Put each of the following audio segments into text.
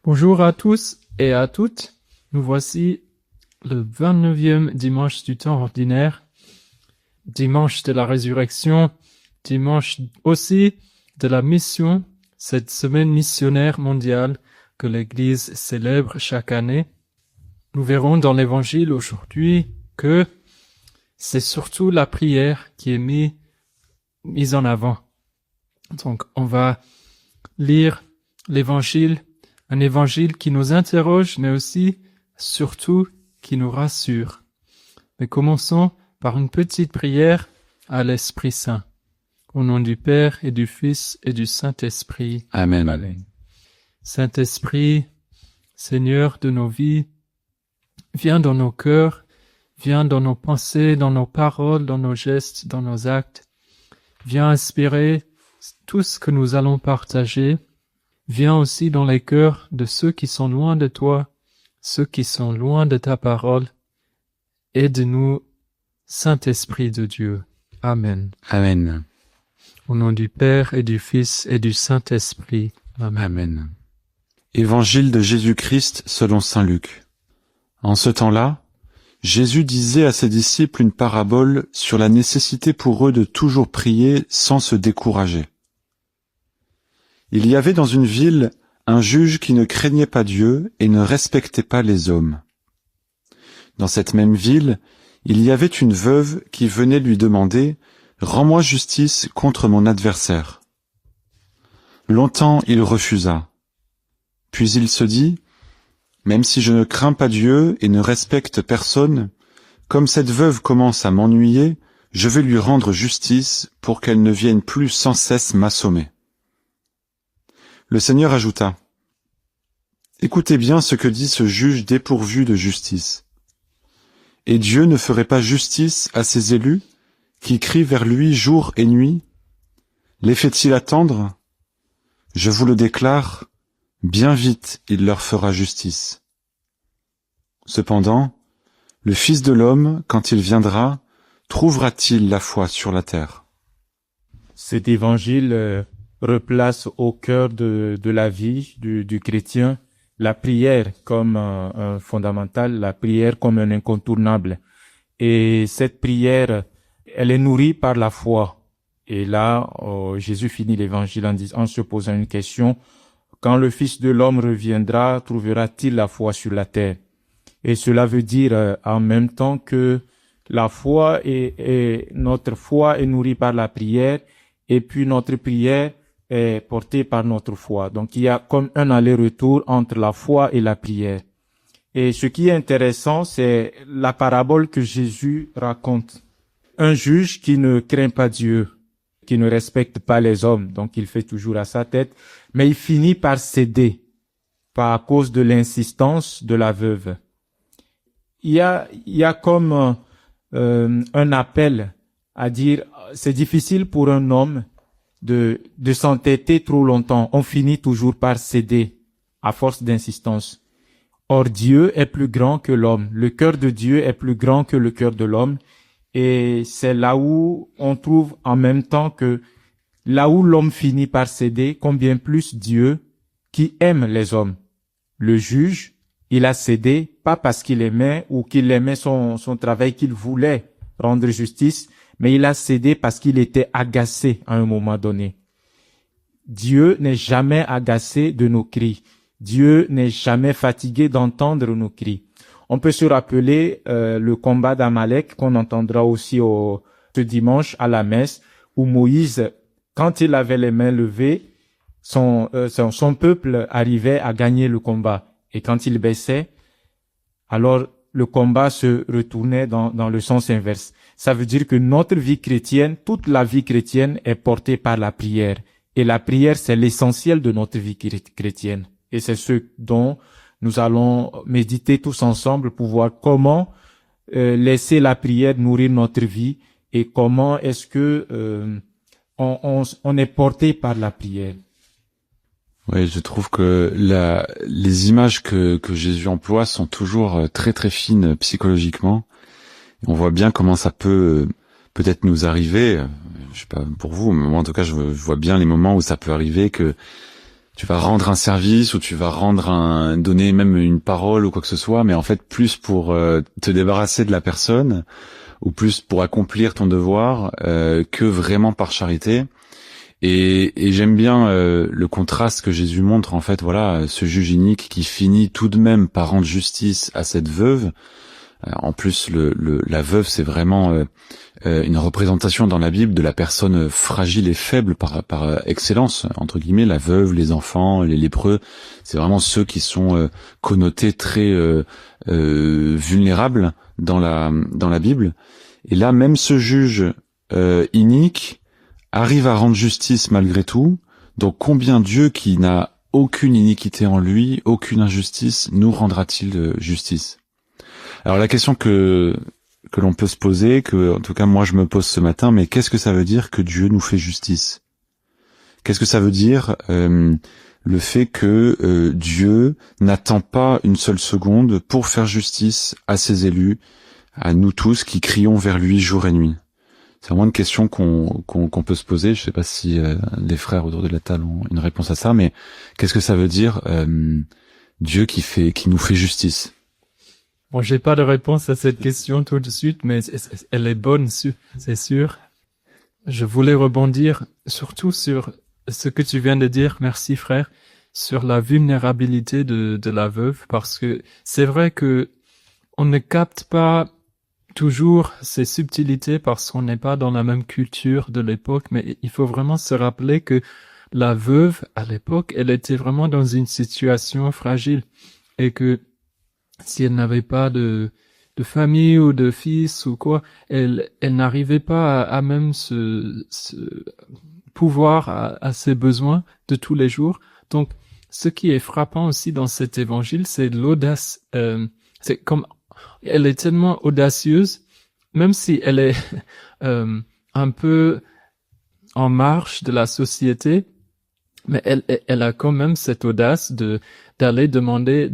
Bonjour à tous et à toutes. Nous voici le 29e dimanche du temps ordinaire, dimanche de la résurrection, dimanche aussi de la mission, cette semaine missionnaire mondiale que l'Église célèbre chaque année. Nous verrons dans l'Évangile aujourd'hui que c'est surtout la prière qui est mise en avant. Donc on va lire l'Évangile, un évangile qui nous interroge, mais aussi, surtout, qui nous rassure. Mais commençons par une petite prière à l'Esprit Saint. Au nom du Père et du Fils et du Saint-Esprit. Amen. Amen. Saint-Esprit, Seigneur de nos vies, viens dans nos cœurs, viens dans nos pensées, dans nos paroles, dans nos gestes, dans nos actes. Viens inspirer tout ce que nous allons partager. Viens aussi dans les cœurs de ceux qui sont loin de toi, ceux qui sont loin de ta parole. Aide-nous, Saint-Esprit de Dieu. Amen. Amen. Au nom du Père et du Fils et du Saint-Esprit. Amen. Amen. Évangile de Jésus-Christ selon saint Luc. En ce temps-là, Jésus disait à ses disciples une parabole sur la nécessité pour eux de toujours prier sans se décourager. Il y avait dans une ville un juge qui ne craignait pas Dieu et ne respectait pas les hommes. Dans cette même ville, il y avait une veuve qui venait lui demander « Rends-moi justice contre mon adversaire ». Longtemps il refusa. Puis il se dit « Même si je ne crains pas Dieu et ne respecte personne, comme cette veuve commence à m'ennuyer, je vais lui rendre justice pour qu'elle ne vienne plus sans cesse m'assommer. » Le Seigneur ajouta, « Écoutez bien ce que dit ce juge dépourvu de justice. Et Dieu ne ferait pas justice à ses élus, qui crient vers lui jour et nuit? Les fait-il attendre? Je vous le déclare, bien vite il leur fera justice. Cependant, le Fils de l'homme, quand il viendra, trouvera-t-il la foi sur la terre? » Cet évangile replace au cœur de la vie du chrétien la prière comme un fondamental, la prière comme un incontournable. Et cette prière, elle est nourrie par la foi. Et là, Jésus finit l'évangile en se posant une question. Quand le Fils de l'homme reviendra, trouvera-t-il la foi sur la terre? Et cela veut dire en même temps que la foi notre foi est nourrie par la prière, et puis notre prière est portée par notre foi. Donc il y a comme un aller-retour entre la foi et la prière. Et ce qui est intéressant, c'est la parabole que Jésus raconte. Un juge qui ne craint pas Dieu, qui ne respecte pas les hommes, donc il fait toujours à sa tête, mais il finit par céder, à cause de l'insistance de la veuve. Il y a comme un appel à dire, c'est difficile pour un homme de s'entêter trop longtemps. On finit toujours par céder à force d'insistance. Or, Dieu est plus grand que l'homme. Le cœur de Dieu est plus grand que le cœur de l'homme. Et c'est là où on trouve en même temps que là où l'homme finit par céder, combien plus Dieu qui aime les hommes. Le juge, il a cédé pas parce qu'il aimait ou qu'il aimait son travail, qu'il voulait rendre justice, mais il a cédé parce qu'il était agacé à un moment donné. Dieu n'est jamais agacé de nos cris. Dieu n'est jamais fatigué d'entendre nos cris. On peut se rappeler le combat d'Amalek qu'on entendra aussi ce dimanche à la messe, où Moïse, quand il avait les mains levées, son peuple arrivait à gagner le combat. Et quand il baissait, alors le combat se retournait dans le sens inverse. Ça veut dire que notre vie chrétienne, toute la vie chrétienne est portée par la prière. Et la prière, c'est l'essentiel de notre vie chrétienne. Et c'est ce dont nous allons méditer tous ensemble pour voir comment laisser la prière nourrir notre vie et comment est-ce que on est porté par la prière. Oui, je trouve que les images que Jésus emploie sont toujours très très fines psychologiquement. On voit bien comment ça peut peut-être nous arriver. Je sais pas pour vous, mais moi en tout cas je vois bien les moments où ça peut arriver que rendre un service ou tu vas donner même une parole ou quoi que ce soit, mais en fait plus pour te débarrasser de la personne ou plus pour accomplir ton devoir que vraiment par charité. Et j'aime bien le contraste que Jésus montre, en fait, voilà, ce juge inique qui finit tout de même par rendre justice à cette veuve. En plus, la veuve, c'est vraiment une représentation dans la Bible de la personne fragile et faible par excellence, entre guillemets, la veuve, les enfants, les lépreux, c'est vraiment ceux qui sont connotés très vulnérables dans la Bible. Et là, même ce juge inique arrive à rendre justice malgré tout. Donc combien Dieu, qui n'a aucune iniquité en lui, aucune injustice, nous rendra-t-il justice? Alors la question que l'on peut se poser, que en tout cas moi je me pose ce matin, mais qu'est-ce que ça veut dire que Dieu nous fait justice? Qu'est-ce que ça veut dire le fait que Dieu n'attend pas une seule seconde pour faire justice à ses élus, à nous tous qui crions vers lui jour et nuit? C'est vraiment une question qu'on peut se poser. Je sais pas si les frères autour de la table ont une réponse à ça, mais qu'est-ce que ça veut dire Dieu qui nous fait justice? Bon, j'ai pas de réponse à cette question tout de suite, mais elle est bonne, c'est sûr. Je voulais rebondir surtout sur ce que tu viens de dire, merci frère, sur la vulnérabilité de la veuve, parce que c'est vrai que on ne capte pas toujours ces subtilités parce qu'on n'est pas dans la même culture de l'époque, mais il faut vraiment se rappeler que la veuve, à l'époque, elle était vraiment dans une situation fragile et que si elle n'avait pas de famille ou de fils ou quoi, elle n'arrivait pas à même se pouvoir à ses besoins de tous les jours. Donc, ce qui est frappant aussi dans cet évangile, c'est l'audace. C'est comme elle est tellement audacieuse, même si elle est un peu en marge de la société, mais elle a quand même cette audace d'aller demander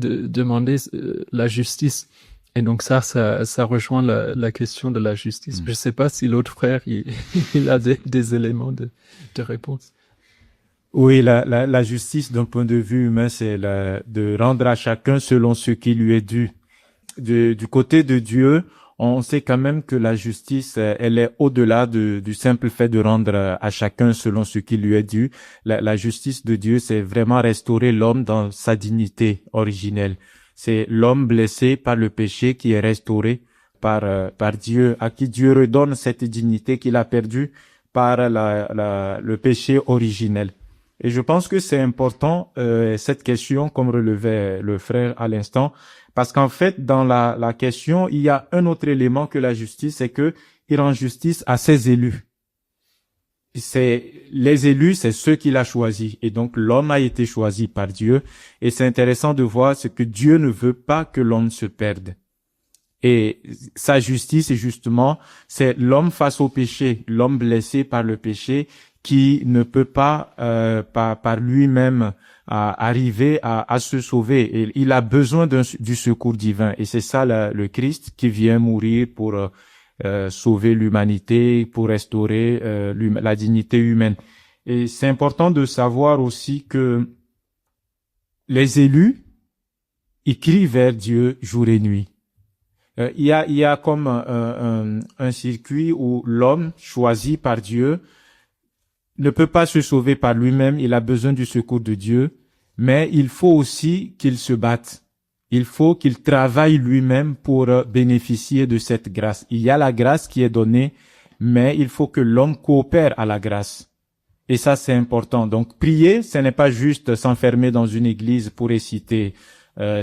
la justice. Et donc ça rejoint la question de la justice. Je sais pas si l'autre frère il a des éléments de réponse. Oui, la justice d'un point de vue humain, c'est de rendre à chacun selon ce qui lui est dû. Du côté de Dieu, on sait quand même que la justice, elle est au-delà du simple fait de rendre à chacun selon ce qui lui est dû. La justice de Dieu, c'est vraiment restaurer l'homme dans sa dignité originelle. C'est l'homme blessé par le péché qui est restauré par Dieu, à qui Dieu redonne cette dignité qu'il a perdue par le péché originel. Et je pense que c'est important, cette question, comme relevait le frère à l'instant, parce qu'en fait, dans la question, il y a un autre élément que la justice, c'est que il rend justice à ses élus. Les élus, c'est ceux qu'il a choisis. Et donc, l'homme a été choisi par Dieu. Et c'est intéressant de voir ce que Dieu ne veut pas que l'homme se perde. Et sa justice, justement, c'est l'homme face au péché, l'homme blessé par le péché, qui ne peut pas, par lui-même, arriver à se sauver. Et il a besoin du secours divin. Et c'est ça le Christ qui vient mourir pour sauver l'humanité, pour restaurer la dignité humaine. Et c'est important de savoir aussi que les élus, ils crient vers Dieu jour et nuit. Il y a comme un circuit où l'homme choisi par Dieu ne peut pas se sauver par lui-même, il a besoin du secours de Dieu, mais il faut aussi qu'il se batte. Il faut qu'il travaille lui-même pour bénéficier de cette grâce. Il y a la grâce qui est donnée, mais il faut que l'homme coopère à la grâce. Et ça, c'est important. Donc, prier, ce n'est pas juste s'enfermer dans une église pour réciter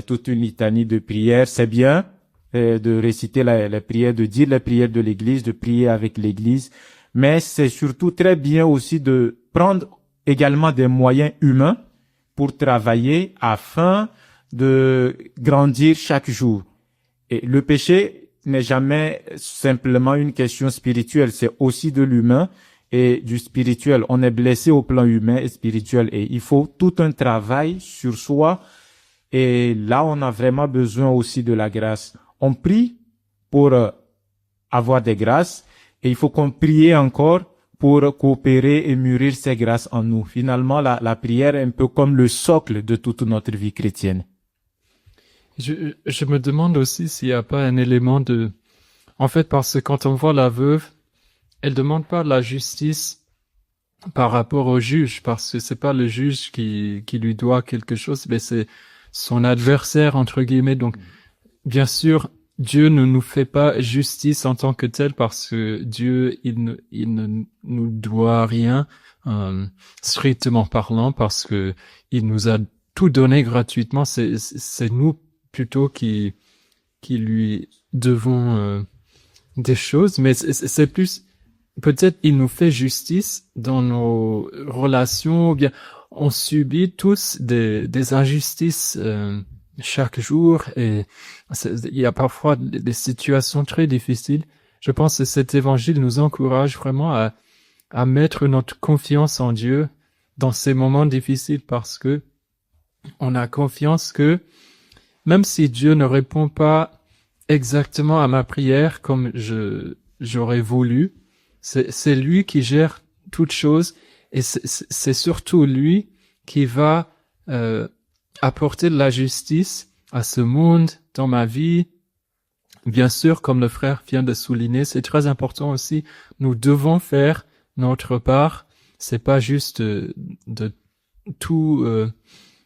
toute une litanie de prières. C'est bien de réciter les prières, de dire les prières de l'église, de prier avec l'église, mais c'est surtout très bien aussi de prendre également des moyens humains pour travailler afin de grandir chaque jour. Et le péché n'est jamais simplement une question spirituelle, c'est aussi de l'humain et du spirituel. On est blessé au plan humain et spirituel et il faut tout un travail sur soi et là on a vraiment besoin aussi de la grâce. On prie pour avoir des grâces et il faut qu'on prie encore pour coopérer et mûrir ces grâces en nous. Finalement, la prière est un peu comme le socle de toute notre vie chrétienne. Je me demande aussi s'il n'y a pas un élément de... En fait, parce que quand on voit la veuve, elle demande pas la justice par rapport au juge, parce que c'est pas le juge qui lui doit quelque chose, mais c'est son adversaire, entre guillemets. Donc, bien sûr, Dieu ne nous fait pas justice en tant que tel, parce que Dieu, il ne nous doit rien, strictement parlant, parce que il nous a tout donné gratuitement. C'est nous plutôt qui lui devons des choses, mais c'est plus... Peut-être il nous fait justice dans nos relations, ou bien on subit tous des injustices chaque jour, et il y a parfois des situations très difficiles. Je pense que cet évangile nous encourage vraiment à mettre notre confiance en Dieu dans ces moments difficiles, parce que on a confiance que même si Dieu ne répond pas exactement à ma prière comme j'aurais voulu, c'est lui qui gère toutes choses, et c'est surtout lui qui va apporter de la justice à ce monde, dans ma vie. Bien sûr, comme le frère vient de souligner, c'est très important aussi. Nous devons faire notre part. C'est pas juste de tout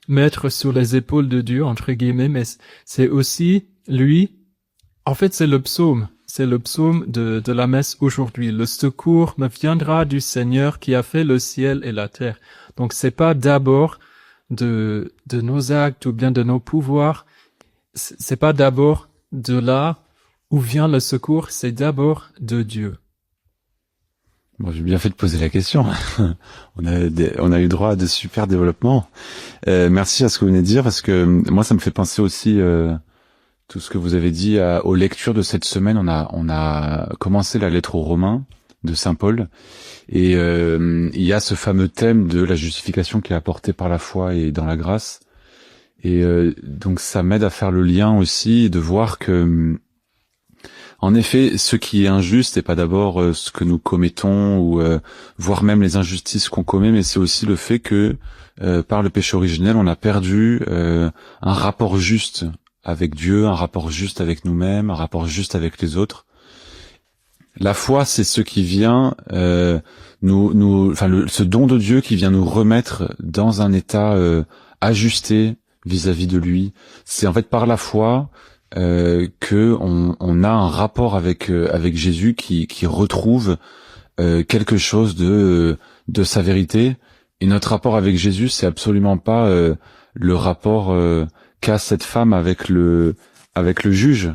mettre sur les épaules de Dieu, entre guillemets, mais c'est aussi lui. En fait, c'est le psaume. C'est le psaume de la messe aujourd'hui. Le secours me viendra du Seigneur qui a fait le ciel et la terre. Donc, c'est pas d'abord de nos actes ou bien de nos pouvoirs. C'est pas d'abord de là où vient le secours. C'est d'abord de Dieu. Bon, j'ai bien fait de poser la question. On a eu droit à de super développements. Merci à ce que vous venez de dire, parce que moi, ça me fait penser aussi... tout ce que vous avez dit aux lectures de cette semaine. On a commencé la lettre aux Romains de Saint Paul, et il y a ce fameux thème de la justification qui est apportée par la foi et dans la grâce, et donc ça m'aide à faire le lien aussi et de voir que en effet, ce qui est injuste n'est pas d'abord ce que nous commettons ou voire même les injustices qu'on commet, mais c'est aussi le fait que par le péché originel, on a perdu un rapport juste avec Dieu, un rapport juste avec nous-mêmes, un rapport juste avec les autres. La foi, c'est ce qui vient ce don de Dieu qui vient nous remettre dans un état ajusté vis-à-vis de lui. C'est en fait par la foi que on a un rapport avec Jésus qui retrouve quelque chose de sa vérité. Et notre rapport avec Jésus, c'est absolument pas le rapport qu'a cette femme avec le juge.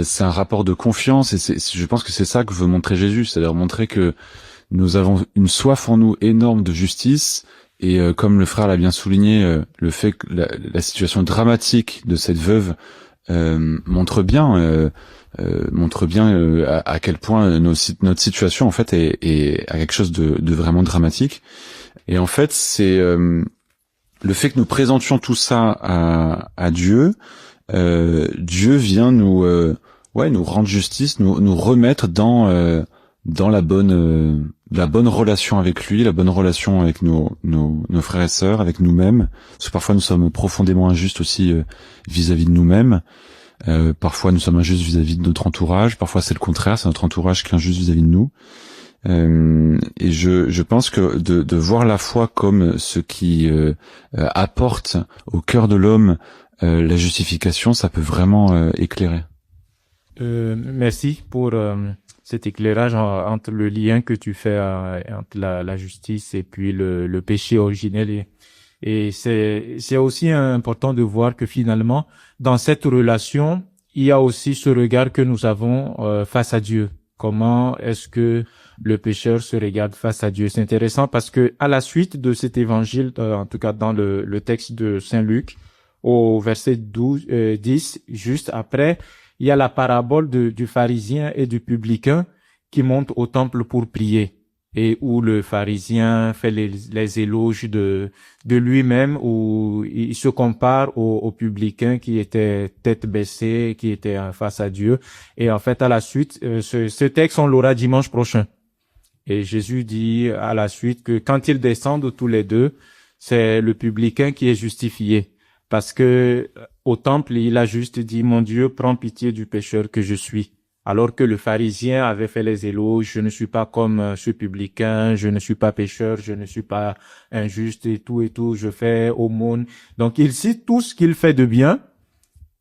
C'est un rapport de confiance, et je pense que c'est ça que veut montrer Jésus, c'est-à-dire montrer que nous avons une soif en nous énorme de justice, et comme le frère l'a bien souligné, le fait que la situation dramatique de cette veuve montre bien à quel point notre situation en fait est à quelque chose de vraiment dramatique. Et en fait, c'est le fait que nous présentions tout ça à Dieu. Dieu vient nous rendre justice, nous remettre dans la bonne relation avec lui, la bonne relation avec nos frères et sœurs, avec nous-mêmes, parce que parfois nous sommes profondément injustes aussi vis-à-vis de nous-mêmes. Parfois nous sommes injustes vis-à-vis de notre entourage, parfois c'est le contraire, c'est notre entourage qui est injuste vis-à-vis de nous. Et je pense que de voir la foi comme ce qui apporte au cœur de l'homme la justification, ça peut vraiment éclairer. Merci pour cet éclairage entre le lien que tu fais entre la justice et puis le péché originel. Et c'est aussi important de voir que finalement, dans cette relation, il y a aussi ce regard que nous avons face à Dieu. Comment est-ce que le pécheur se regarde face à Dieu? C'est intéressant parce que à la suite de cet évangile, en tout cas dans le texte de Saint Luc, au verset 10, juste après, il y a la parabole du pharisien et du publicain qui montent au temple pour prier, et où le pharisien fait les éloges de lui-même, où il se compare au publicain qui était tête baissée, qui était face à Dieu. Et en fait, à la suite, ce texte, on l'aura dimanche prochain. Et Jésus dit à la suite que quand ils descendent tous les deux, c'est le publicain qui est justifié. Parce que au temple, il a juste dit, mon Dieu, prends pitié du pécheur que je suis. Alors que le pharisien avait fait les éloges, je ne suis pas comme ce publicain, je ne suis pas pécheur, je ne suis pas injuste et tout, je fais aumône. Donc il cite tout ce qu'il fait de bien,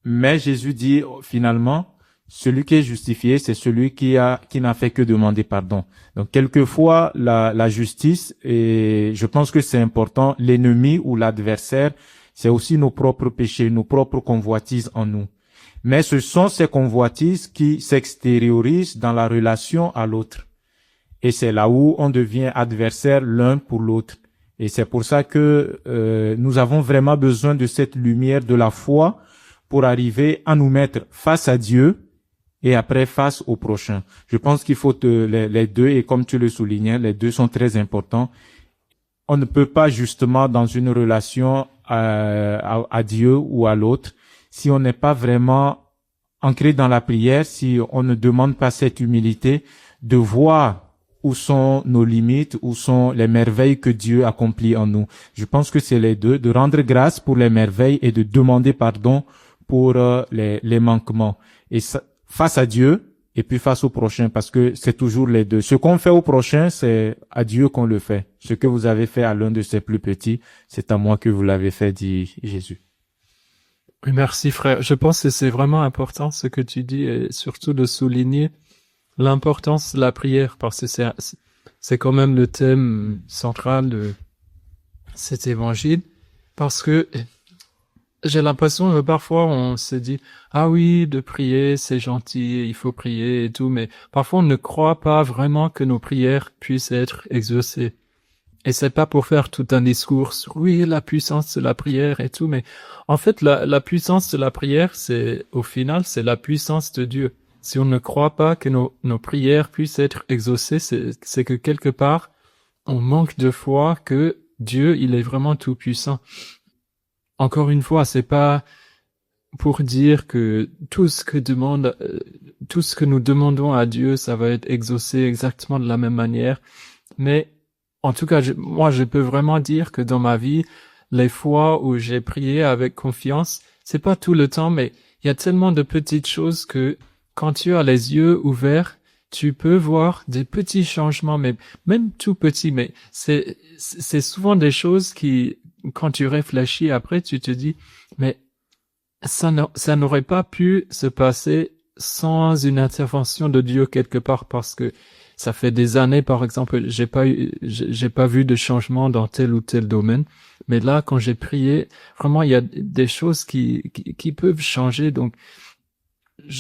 mais Jésus dit finalement, celui qui est justifié, c'est celui qui n'a fait que demander pardon. Donc quelquefois la justice, et je pense que c'est important, l'ennemi ou l'adversaire, c'est aussi nos propres péchés, nos propres convoitises en nous. Mais ce sont ces convoitises qui s'extériorisent dans la relation à l'autre. Et c'est là où on devient adversaire l'un pour l'autre. Et c'est pour ça que nous avons vraiment besoin de cette lumière de la foi pour arriver à nous mettre face à Dieu et après face au prochain. Je pense qu'il faut les deux, et comme tu le soulignais, les deux sont très importants. On ne peut pas justement dans une relation à Dieu ou à l'autre, si on n'est pas vraiment ancré dans la prière, si on ne demande pas cette humilité de voir où sont nos limites, où sont les merveilles que Dieu accomplit en nous. Je pense que c'est les deux, de rendre grâce pour les merveilles et de demander pardon pour les manquements. Et ça, face à Dieu et puis face au prochain, parce que c'est toujours les deux. Ce qu'on fait au prochain, c'est à Dieu qu'on le fait. Ce que vous avez fait à l'un de ses plus petits, c'est à moi que vous l'avez fait, dit Jésus. Oui, merci frère. Je pense que c'est vraiment important ce que tu dis, et surtout de souligner l'importance de la prière, parce que c'est quand même le thème central de cet évangile, parce que j'ai l'impression que parfois on se dit ah oui, de prier c'est gentil, il faut prier et tout, mais parfois on ne croit pas vraiment que nos prières puissent être exaucées. Et c'est pas pour faire tout un discours sur oui, la puissance de la prière et tout, mais en fait la puissance de la prière, c'est au final c'est la puissance de Dieu. Si on ne croit pas que nos prières puissent être exaucées, c'est que quelque part on manque de foi que Dieu il est vraiment tout puissant. Encore une fois, c'est pas pour dire que tout ce que nous demandons à Dieu, ça va être exaucé exactement de la même manière. Mais, en tout cas, moi, je peux vraiment dire que dans ma vie, les fois où j'ai prié avec confiance, c'est pas tout le temps, mais il y a tellement de petites choses que quand tu as les yeux ouverts, tu peux voir des petits changements, mais même tout petits, mais c'est souvent des choses qui, quand tu réfléchis après, tu te dis, mais ça n'aurait pas pu se passer sans une intervention de Dieu quelque part, parce que ça fait des années, par exemple, j'ai pas vu de changement dans tel ou tel domaine, mais là, quand j'ai prié, vraiment, il y a des choses qui peuvent changer. Donc,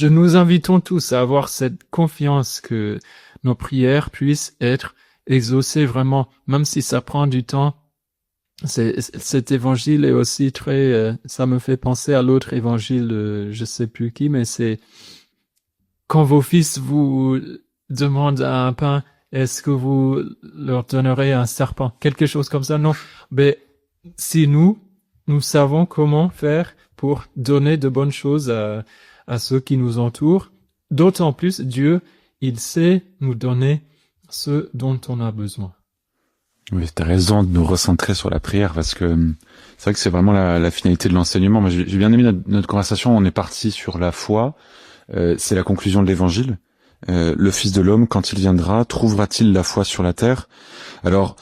nous invitons tous à avoir cette confiance que nos prières puissent être exaucées vraiment, même si ça prend du temps. Cet évangile est aussi très, ça me fait penser à l'autre évangile, je sais plus qui, mais c'est quand vos fils vous demandent un pain, est-ce que vous leur donnerez un serpent? Quelque chose comme ça, non. Mais si nous savons comment faire pour donner de bonnes choses à ceux qui nous entourent, d'autant plus Dieu, il sait nous donner ce dont on a besoin. Oui, t'as raison de nous recentrer sur la prière, parce que c'est vrai que c'est vraiment la finalité de l'enseignement. Moi, j'ai bien aimé notre conversation. On est parti sur la foi. C'est la conclusion de l'évangile. Le Fils de l'homme, quand il viendra, trouvera-t-il la foi sur la terre? Alors,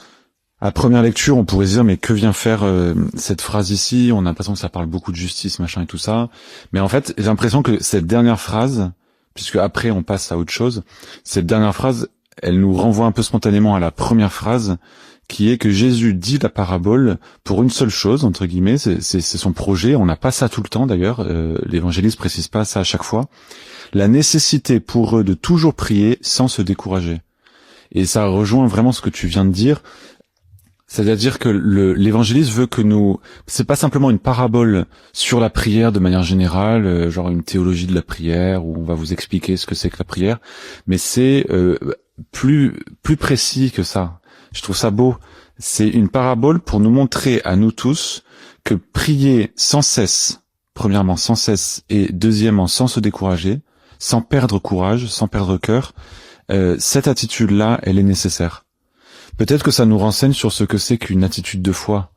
à première lecture, on pourrait se dire, mais que vient faire cette phrase ici? On a l'impression que ça parle beaucoup de justice, machin et tout ça. Mais en fait, j'ai l'impression que cette dernière phrase, puisque après on passe à autre chose, cette dernière phrase, elle nous renvoie un peu spontanément à la première phrase, qui est que Jésus dit la parabole pour une seule chose, entre guillemets, c'est son projet. On n'a pas ça tout le temps d'ailleurs, l'évangéliste précise pas ça à chaque fois. La nécessité pour eux de toujours prier sans se décourager. Et ça rejoint vraiment ce que tu viens de dire. C'est-à-dire que l'évangéliste veut que c'est pas simplement une parabole sur la prière de manière générale, genre une théologie de la prière où on va vous expliquer ce que c'est que la prière, mais c'est plus précis que ça. Je trouve ça beau. C'est une parabole pour nous montrer à nous tous que prier sans cesse, premièrement sans cesse, et deuxièmement sans se décourager, sans perdre courage, sans perdre cœur, cette attitude-là, elle est nécessaire. Peut-être que ça nous renseigne sur ce que c'est qu'une attitude de foi.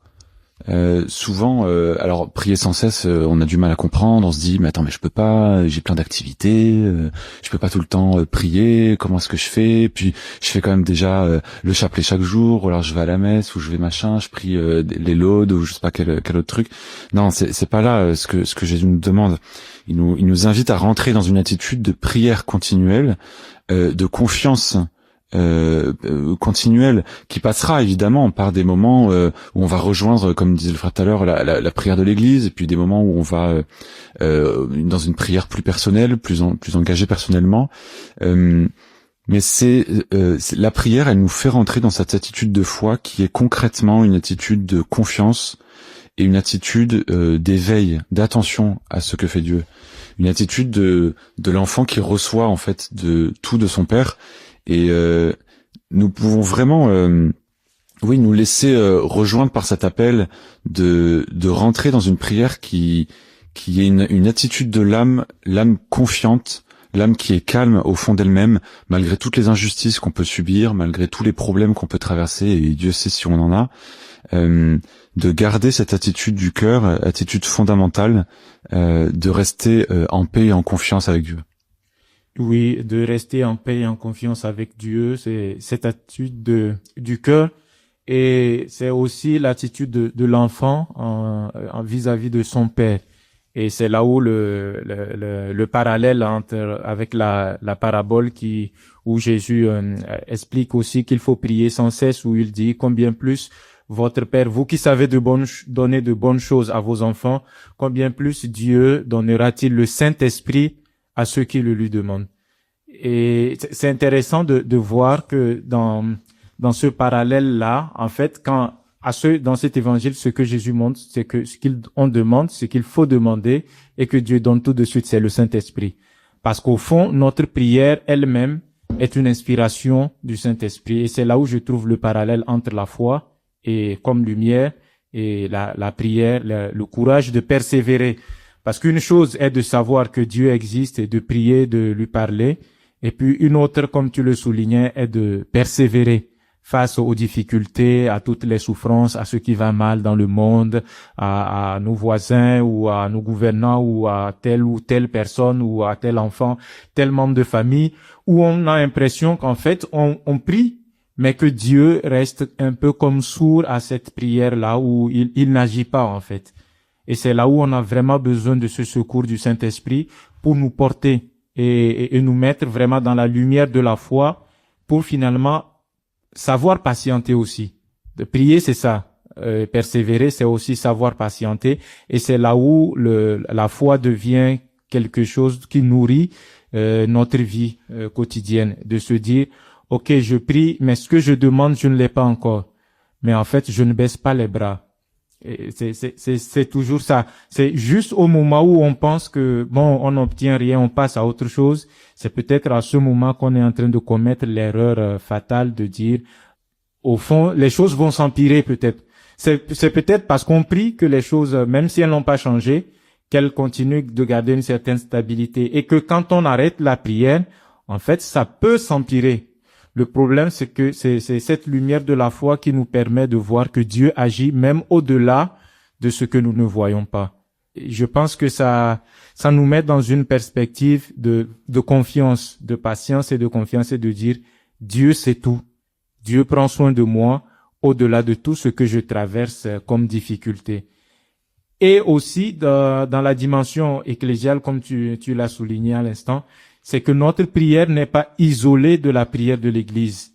Souvent, alors prier sans cesse, on a du mal à comprendre. On se dit, mais attends, mais je peux pas, j'ai plein d'activités, je peux pas tout le temps prier. Comment est-ce que je fais? Puis je fais quand même déjà le chapelet chaque jour, ou alors je vais à la messe, ou je vais machin, je prie les laudes, ou je sais pas quel autre truc. Non, c'est pas là ce que Jésus nous demande. Il nous invite à rentrer dans une attitude de prière continuelle, de confiance continuelle, qui passera évidemment par des moments où on va rejoindre, comme disait le frère tout à l'heure, la prière de l'Église, et puis des moments où on va dans une prière plus personnelle, plus engagée personnellement. Mais la prière, elle nous fait rentrer dans cette attitude de foi qui est concrètement une attitude de confiance et une attitude d'éveil, d'attention à ce que fait Dieu. Une attitude de l'enfant qui reçoit en fait de tout de son Père. Et nous pouvons vraiment nous laisser rejoindre par cet appel de rentrer dans une prière qui est une attitude de l'âme confiante, l'âme qui est calme au fond d'elle-même, malgré toutes les injustices qu'on peut subir, malgré tous les problèmes qu'on peut traverser, et Dieu sait si on en a, de garder cette attitude du cœur, attitude fondamentale, de rester en paix et en confiance avec Dieu. Oui, de rester en paix et en confiance avec Dieu, c'est cette attitude du cœur, et c'est aussi l'attitude de l'enfant en vis-à-vis de son père. Et c'est là où le parallèle avec la parabole où Jésus explique aussi qu'il faut prier sans cesse, où il dit combien plus votre Père, vous qui savez donner de bonnes choses à vos enfants, combien plus Dieu donnera-t-il le Saint-Esprit à ceux qui le lui demandent. Et c'est intéressant de voir que dans ce parallèle-là, en fait, dans cet évangile, ce que Jésus montre, c'est que on demande, ce qu'il faut demander, et que Dieu donne tout de suite, c'est le Saint-Esprit. Parce qu'au fond, notre prière elle-même est une inspiration du Saint-Esprit. Et c'est là où je trouve le parallèle entre la foi et comme lumière et la prière, le courage de persévérer. Parce qu'une chose est de savoir que Dieu existe et de prier, de lui parler. Et puis une autre, comme tu le soulignais, est de persévérer face aux difficultés, à toutes les souffrances, à ce qui va mal dans le monde, à nos voisins ou à nos gouvernants ou à telle ou telle personne ou à tel enfant, tel membre de famille, où on a l'impression qu'en fait on prie, mais que Dieu reste un peu comme sourd à cette prière-là, où il n'agit pas en fait. Et c'est là où on a vraiment besoin de ce secours du Saint-Esprit pour nous porter et nous mettre vraiment dans la lumière de la foi pour finalement savoir patienter aussi. De prier, c'est ça. Persévérer, c'est aussi savoir patienter. Et c'est là où la foi devient quelque chose qui nourrit notre vie quotidienne. De se dire, ok, je prie, mais ce que je demande, je ne l'ai pas encore. Mais en fait, je ne baisse pas les bras. C'est toujours ça. C'est juste au moment où on pense que bon, on n'obtient rien, on passe à autre chose. C'est peut-être à ce moment qu'on est en train de commettre l'erreur fatale de dire, au fond, les choses vont s'empirer peut-être. C'est peut-être parce qu'on prie que les choses, même si elles n'ont pas changé, qu'elles continuent de garder une certaine stabilité, et que quand on arrête la prière, en fait, ça peut s'empirer. Le problème, c'est que c'est cette lumière de la foi qui nous permet de voir que Dieu agit même au-delà de ce que nous ne voyons pas. Et je pense que ça nous met dans une perspective de confiance, de patience et de confiance, et de dire Dieu sait tout. Dieu prend soin de moi au-delà de tout ce que je traverse comme difficulté. Et aussi dans la dimension ecclésiale, comme tu l'as souligné à l'instant, c'est que notre prière n'est pas isolée de la prière de l'Église.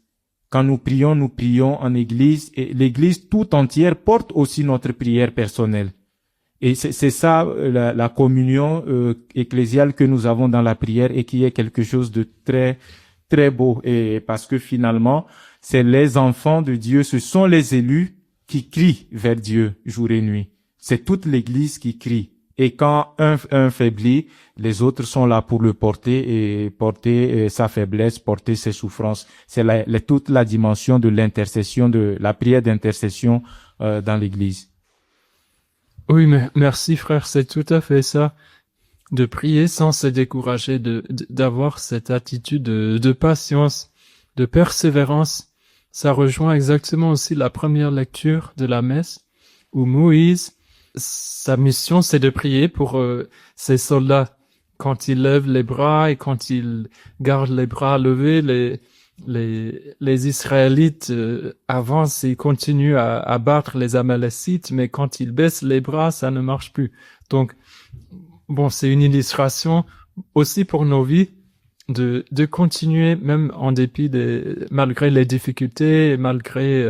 Quand nous prions en Église, et l'Église tout entière porte aussi notre prière personnelle. Et c'est ça la communion ecclésiale que nous avons dans la prière, et qui est quelque chose de très très beau. Et parce que finalement, c'est les enfants de Dieu, ce sont les élus qui crient vers Dieu jour et nuit. C'est toute l'Église qui crie. Et quand un faiblit, les autres sont là pour le porter sa faiblesse, porter ses souffrances. C'est toute la dimension de l'intercession, de la prière d'intercession dans l'Église. Oui, mais merci frère, c'est tout à fait ça. De prier sans se décourager, d'avoir cette attitude de patience, de persévérance. ça rejoint exactement aussi la première lecture de la messe, où Moïse, sa mission, c'est de prier pour ses soldats. Quand il lève les bras et quand il garde les bras levés, les Israélites avancent et continuent à battre les Amalécites, mais quand ils baissent les bras, ça ne marche plus. Donc, bon, c'est une illustration aussi pour nos vies de continuer, même en dépit malgré les difficultés, malgré,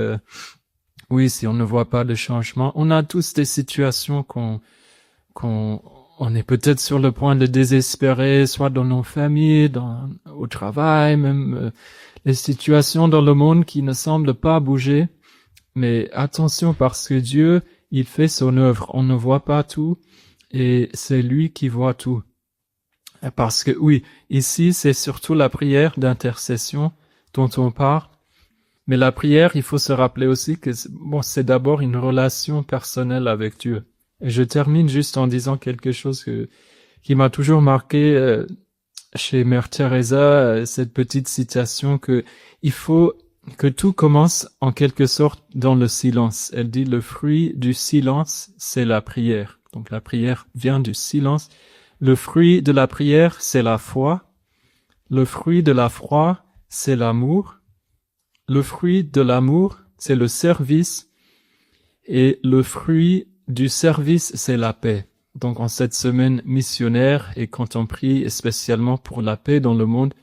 oui, si on ne voit pas de changement. On a tous des situations on est peut-être sur le point de désespérer, soit dans nos familles, au travail, même les situations dans le monde qui ne semblent pas bouger. Mais attention, parce que Dieu, il fait son œuvre. On ne voit pas tout et c'est lui qui voit tout. Parce que oui, ici, c'est surtout la prière d'intercession dont on parle. Mais la prière, il faut se rappeler aussi que c'est d'abord une relation personnelle avec Dieu. Et je termine juste en disant quelque chose qui m'a toujours marqué chez Mère Teresa, cette petite citation que il faut que tout commence en quelque sorte dans le silence. Elle dit le fruit du silence, c'est la prière. Donc la prière vient du silence. Le fruit de la prière, c'est la foi. Le fruit de la foi, c'est l'amour. Le fruit de l'amour, c'est le service. Et le fruit du service, c'est la paix. Donc en cette semaine missionnaire et quand on prie spécialement pour la paix dans le monde,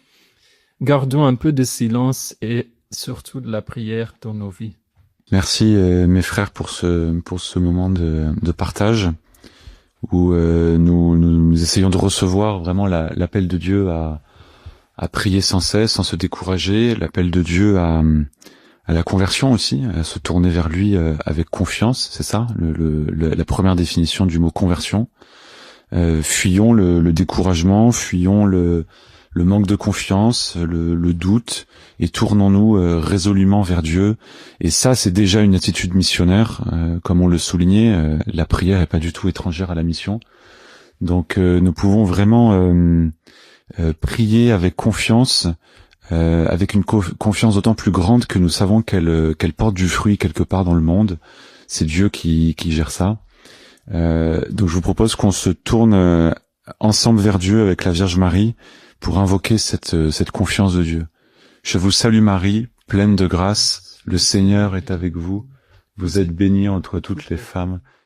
gardons un peu de silence et surtout de la prière dans nos vies. Merci mes frères pour ce moment de partage où nous essayons de recevoir vraiment l'appel de Dieu à prier sans cesse, sans se décourager, l'appel de Dieu à la conversion aussi, à se tourner vers lui avec confiance, c'est ça, la première définition du mot conversion. Fuyons le découragement, fuyons le manque de confiance, le doute, et tournons-nous résolument vers Dieu. Et ça, c'est déjà une attitude missionnaire, comme on le soulignait. La prière est pas du tout étrangère à la mission. Donc, nous pouvons vraiment prier avec confiance. Avec une confiance d'autant plus grande que nous savons qu'elle porte du fruit quelque part dans le monde. C'est Dieu qui gère ça. Donc je vous propose qu'on se tourne ensemble vers Dieu avec la Vierge Marie pour invoquer cette confiance de Dieu. Je vous salue Marie, pleine de grâce, le Seigneur est avec vous. Vous êtes bénie entre toutes les femmes,